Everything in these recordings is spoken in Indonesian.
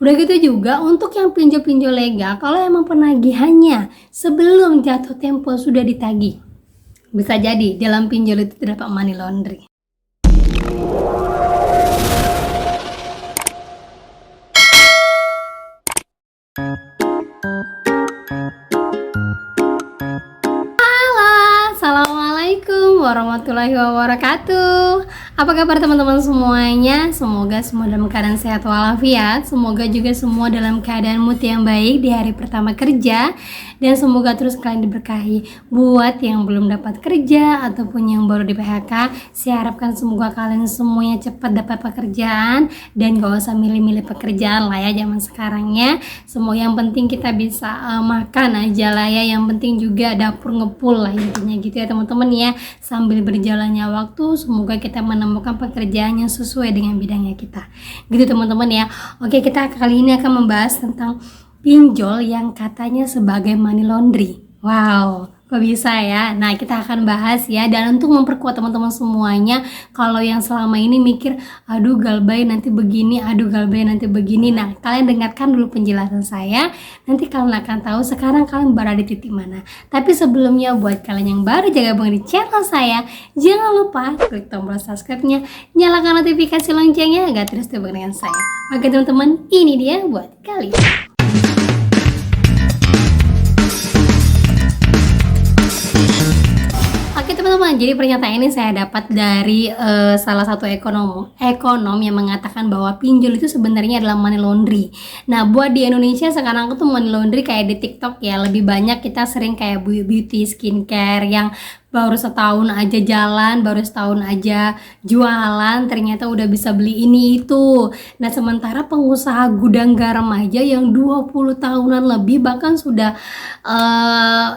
Udah gitu juga untuk yang pinjol-pinjol legal, kalau emang penagihannya sebelum jatuh tempo sudah ditagih, bisa jadi dalam pinjol itu terdapat money laundering. Assalamualaikum warahmatullahi wabarakatuh. Apa kabar teman-teman semuanya? Semoga semua dalam keadaan sehat walafiat. Semoga juga semua dalam keadaan mood yang baik di hari pertama kerja. Dan semoga terus kalian diberkahi. Buat yang belum dapat kerja ataupun yang baru di PHK, saya harapkan semoga kalian semuanya cepat dapat pekerjaan. Dan gak usah milih-milih pekerjaan lah ya zaman sekarang ya. Semua yang penting kita bisa makan aja lah ya. Yang penting juga dapur ngepul lah intinya gitu ya teman-teman ya. Sambil berjalannya waktu, semoga kita menemukan pekerjaan yang sesuai dengan bidangnya kita. Gitu teman-teman ya. Oke, kita kali ini akan membahas tentang pinjol yang katanya sebagai money laundry. Wow, kok bisa ya? Nah, kita akan bahas ya. Dan untuk memperkuat teman-teman semuanya, kalau yang selama ini mikir, aduh Galbay nanti begini, aduh Galbay nanti begini. Nah, kalian dengarkan dulu penjelasan saya. Nanti kalian akan tahu sekarang kalian berada di titik mana. Tapi sebelumnya, buat kalian yang baru gabung di channel saya, jangan lupa klik tombol subscribe-nya, nyalakan notifikasi loncengnya agar terus terhubung dengan saya. Oke teman-teman, ini dia buat kalian. Oke teman-teman, jadi pernyataan ini saya dapat dari salah satu ekonom yang mengatakan bahwa pinjol itu sebenarnya adalah money laundry. Nah, buat di Indonesia sekarang tuh money laundry kayak di TikTok ya, lebih banyak kita sering kayak beauty, skincare yang baru setahun aja jalan, baru setahun aja jualan, ternyata udah bisa beli ini itu. Nah, sementara pengusaha gudang garam aja yang 20 tahunan lebih, bahkan sudah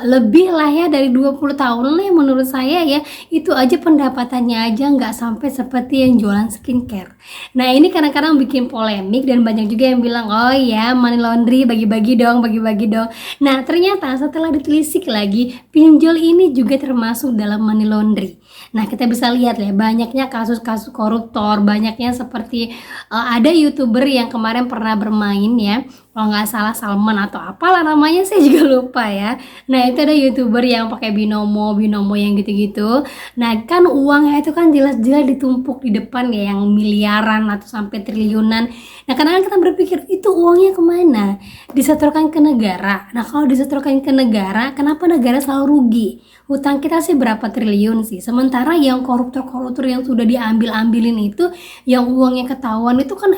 lebih lah ya dari 20 tahun lah ya menurut saya ya, itu aja pendapatannya aja nggak sampai seperti yang jualan skincare. Nah, ini kadang-kadang bikin polemik dan banyak juga yang bilang, oh ya money laundry, bagi-bagi dong, bagi-bagi dong. Nah, ternyata setelah ditelisik lagi, pinjol ini juga termasuk dalam money laundry. Nah, kita bisa lihat ya, banyaknya kasus-kasus koruptor, banyaknya seperti ada YouTuber yang kemarin pernah bermain ya, kalau nggak salah Salman atau apalah namanya, saya juga lupa ya. Nah, itu ada YouTuber yang pakai binomo yang gitu-gitu. Nah, kan uangnya itu kan jelas-jelas ditumpuk di depan ya, yang miliaran atau sampai triliunan. Nah, kadang-kadang kita berpikir, itu uangnya kemana? Disetorkan ke negara. Nah, kalau disetorkan ke negara, kenapa negara selalu rugi? Hutang kita sih berapa triliun sih, sementara yang koruptor-koruptor yang sudah diambil-ambilin itu, yang uangnya ketahuan itu kan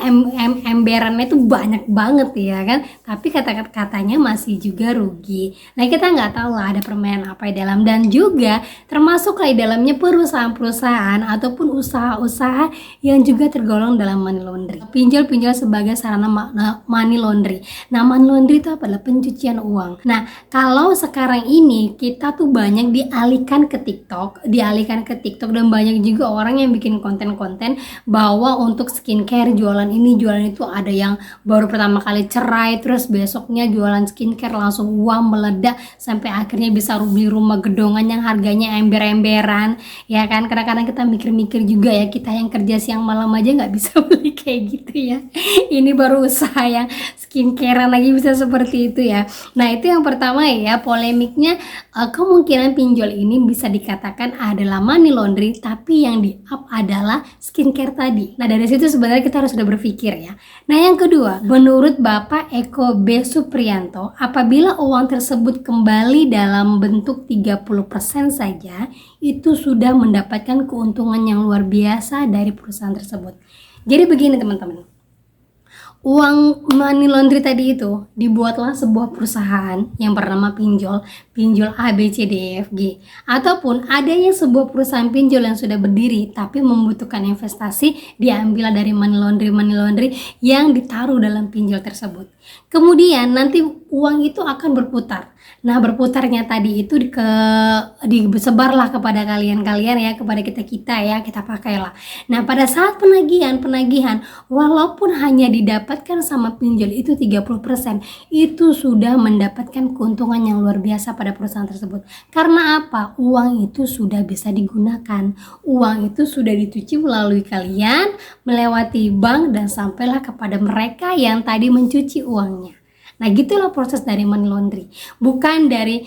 emberannya itu banyak banget ya kan, tapi kata-katanya masih juga rugi. Nah, kita nggak tahu lah ada permainan apa di dalam, dan juga termasuk di dalamnya perusahaan-perusahaan ataupun usaha-usaha yang juga tergolong dalam money laundry. Pinjol sebagai sarana money laundry. Nah, money laundry itu adalah pencucian uang. Nah, kalau sekarang ini kita tuh banyak dialihkan ke TikTok dan banyak juga orang yang bikin konten-konten bahwa untuk skincare jualan ini jualan itu, ada yang baru pertama kali cerai terus besoknya jualan skincare langsung uang meledak sampai akhirnya bisa beli rumah gedongan yang harganya ember-emberan ya kan. Kadang-kadang kita mikir-mikir juga ya, kita yang kerja siang malam aja nggak bisa beli kayak gitu ya, ini baru usaha yang skincarean lagi bisa seperti itu ya. Nah, itu yang pertama ya, polemiknya kemungkinan pinjol ini bisa dikatakan adalah money laundry, tapi yang di up adalah skincare tadi. Nah, dari situ sebenarnya kita harus sudah berpikir ya. Nah, yang kedua, menurut Bapak Eko B. Supriyanto, apabila uang tersebut kembali dalam bentuk 30% saja, itu sudah mendapatkan keuntungan yang luar biasa dari perusahaan tersebut. Jadi begini teman-teman, uang money laundry tadi itu dibuatlah sebuah perusahaan yang bernama pinjol A, B, C, D, E, F, G, ataupun adanya sebuah perusahaan pinjol yang sudah berdiri tapi membutuhkan investasi, diambil dari money laundry yang ditaruh dalam pinjol tersebut. Kemudian nanti uang itu akan berputar. Nah, berputarnya tadi itu disebarlah kepada kalian ya, kepada kita ya, kita pakailah. Nah, pada saat penagihan walaupun hanya didapat didapatkan sama pinjol itu 30%, itu sudah mendapatkan keuntungan yang luar biasa pada perusahaan tersebut. Karena apa? Uang itu sudah bisa digunakan, uang itu sudah dicuci melalui kalian, melewati bank dan sampailah kepada mereka yang tadi mencuci uangnya. Nah, gitulah proses dari money laundry. Bukan dari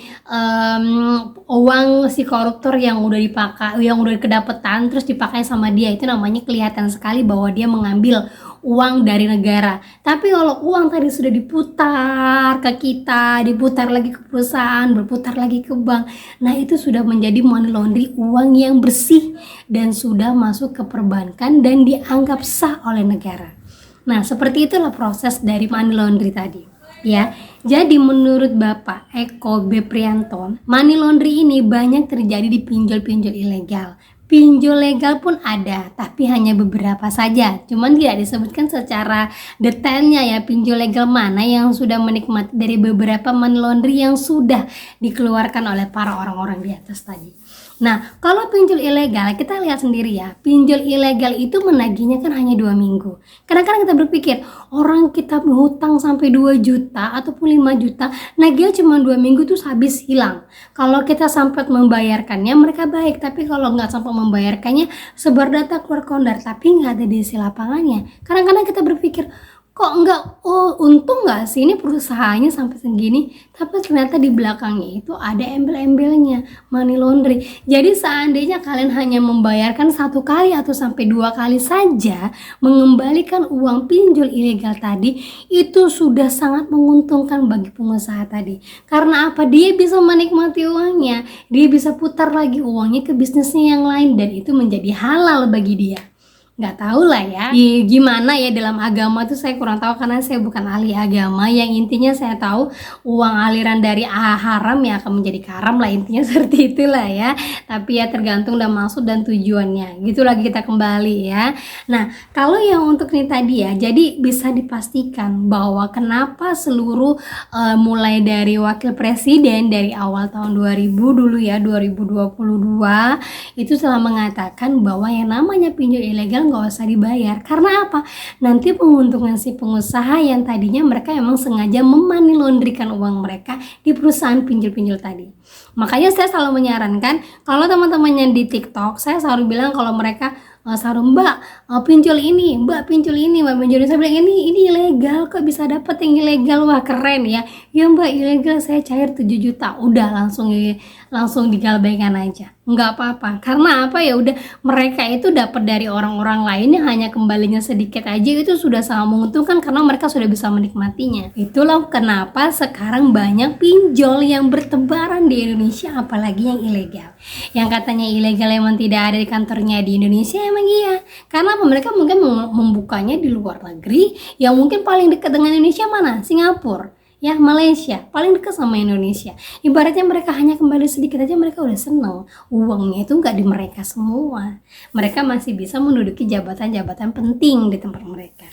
uang si koruptor yang udah dipakai, yang udah kedapetan terus dipakai sama dia. Itu namanya kelihatan sekali bahwa dia mengambil uang dari negara. Tapi kalau uang tadi sudah diputar ke kita, diputar lagi ke perusahaan, berputar lagi ke bank, nah itu sudah menjadi money laundry, uang yang bersih dan sudah masuk ke perbankan dan dianggap sah oleh negara. Nah, seperti itulah proses dari money laundry tadi. Ya, jadi menurut Bapak Eko B. Prianto, money laundry ini banyak terjadi di pinjol-pinjol ilegal. Pinjol legal pun ada, tapi hanya beberapa saja. Cuman tidak disebutkan secara detailnya ya, pinjol legal mana yang sudah menikmati dari beberapa money laundry yang sudah dikeluarkan oleh para orang-orang di atas tadi. Nah, kalau pinjol ilegal, kita lihat sendiri ya, pinjol ilegal itu menagihnya kan hanya 2 minggu. Kadang-kadang kita berpikir, orang kita hutang sampai 2 juta ataupun 5 juta, nagihnya cuma 2 minggu terus habis hilang. Kalau kita sampai membayarkannya, mereka baik, tapi kalau nggak sampai membayarkannya, sebar data keluar kondar, tapi nggak ada di isi lapangannya. Kadang-kadang kita berpikir, kok enggak, untung nggak sih ini perusahaannya sampai segini, tapi ternyata di belakangnya itu ada embel-embelnya, money laundry. Jadi seandainya kalian hanya membayarkan 1 kali atau sampai 2 kali saja mengembalikan uang pinjol ilegal tadi, itu sudah sangat menguntungkan bagi pengusaha tadi. Karena apa? Dia bisa menikmati uangnya, dia bisa putar lagi uangnya ke bisnisnya yang lain, dan itu menjadi halal bagi dia. Nggak tahu lah ya gimana ya dalam agama tuh, saya kurang tahu karena saya bukan ahli agama. Yang intinya saya tahu uang aliran dari haram ya akan menjadi karam lah, intinya seperti itulah ya. Tapi ya tergantung dan maksud dan tujuannya, gitu lagi kita kembali ya. Nah, kalau yang untuk ini tadi ya, jadi bisa dipastikan bahwa kenapa seluruh mulai dari wakil presiden dari awal tahun 2000 dulu ya, 2022 itu telah mengatakan bahwa yang namanya pinjol ilegal nggak usah dibayar. Karena apa? Nanti penguntungan si pengusaha yang tadinya mereka emang sengaja memoney laundrykan uang mereka di perusahaan pinjol-pinjol tadi. Makanya saya selalu menyarankan, kalau teman-temannya di TikTok, saya selalu bilang kalau mereka selalu, mbak pinjol ini, mbak pinjol ini, mbak pinjol ini, saya bilang ini ilegal, kok bisa dapat yang ilegal? Wah keren ya. Ya mbak, ilegal, saya cair 7 juta, udah langsung digalbaikan aja, nggak apa-apa. Karena apa? Ya udah, mereka itu dapat dari orang-orang lain yang hanya kembalinya sedikit aja, itu sudah sangat menguntungkan karena mereka sudah bisa menikmatinya. Itulah kenapa sekarang banyak pinjol yang bertebaran di Indonesia, apalagi yang ilegal. Yang katanya ilegal emang tidak ada di kantornya di Indonesia, emang iya. Karena apa? Mereka mungkin membukanya di luar negeri, yang mungkin paling dekat dengan Indonesia mana? Singapura. Ya, Malaysia paling dekat sama Indonesia. Ibaratnya mereka hanya kembali sedikit aja mereka udah seneng. Uangnya itu nggak di mereka semua. Mereka masih bisa menduduki jabatan-jabatan penting di tempat mereka.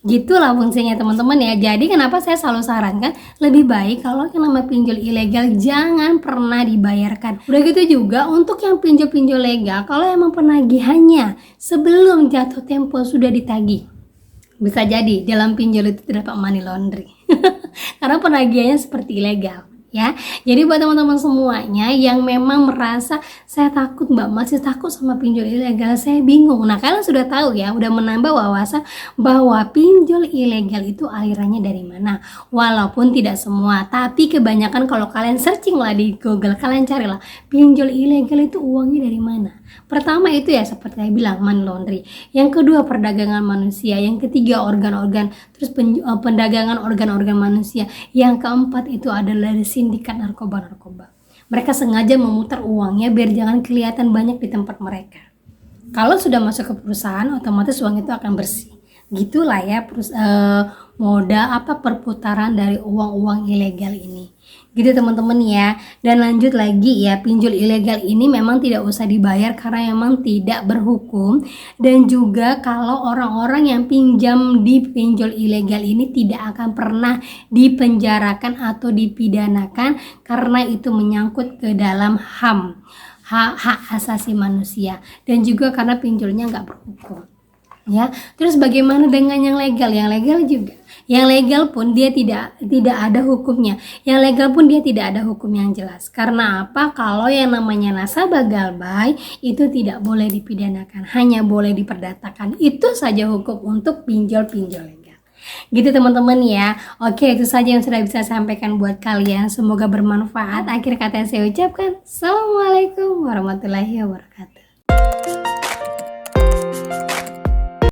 Gitulah fungsinya teman-teman ya. Jadi kenapa saya selalu sarankan lebih baik kalau yang namanya pinjol ilegal jangan pernah dibayarkan. Udah gitu juga untuk yang pinjol-pinjol legal, kalau emang penagihannya sebelum jatuh tempo sudah ditagih, bisa jadi dalam pinjol itu terdapat money laundry. Karena penagihannya seperti ilegal ya. Jadi buat teman-teman semuanya yang memang merasa saya takut mbak, masih takut sama pinjol ilegal, saya bingung. Nah, kalian sudah tahu ya, udah menambah wawasan bahwa pinjol ilegal itu alirannya dari mana. Walaupun tidak semua, tapi kebanyakan kalau kalian searching lah di Google, kalian carilah pinjol ilegal itu uangnya dari mana. Pertama itu ya seperti saya bilang, money laundry. Yang kedua perdagangan manusia. Yang ketiga organ-organ, terus pendagangan organ-organ manusia. Yang keempat itu adalah sindikat narkoba. Mereka sengaja memutar uangnya biar jangan kelihatan banyak di tempat mereka. Kalau sudah masuk ke perusahaan, otomatis uang itu akan bersih. Gitulah ya moda perputaran dari uang-uang ilegal ini. Gitu teman-teman ya. Dan lanjut lagi ya, pinjol ilegal ini memang tidak usah dibayar karena memang tidak berhukum. Dan juga kalau orang-orang yang pinjam di pinjol ilegal ini tidak akan pernah dipenjarakan atau dipidanakan karena itu menyangkut ke dalam hak asasi manusia, dan juga karena pinjolnya nggak berhukum. Ya, terus bagaimana dengan yang legal? Yang legal juga Yang legal pun dia tidak ada hukumnya. Yang legal pun dia tidak ada hukum yang jelas. Karena apa? Kalau yang namanya nasabah galbay itu tidak boleh dipidanakan, hanya boleh diperdatakan. Itu saja hukum untuk pinjol-pinjol legal. Gitu teman-teman ya. Oke, itu saja yang sudah bisa saya sampaikan buat kalian. Semoga bermanfaat. Akhir kata yang saya ucapkan, Assalamualaikum warahmatullahi wabarakatuh.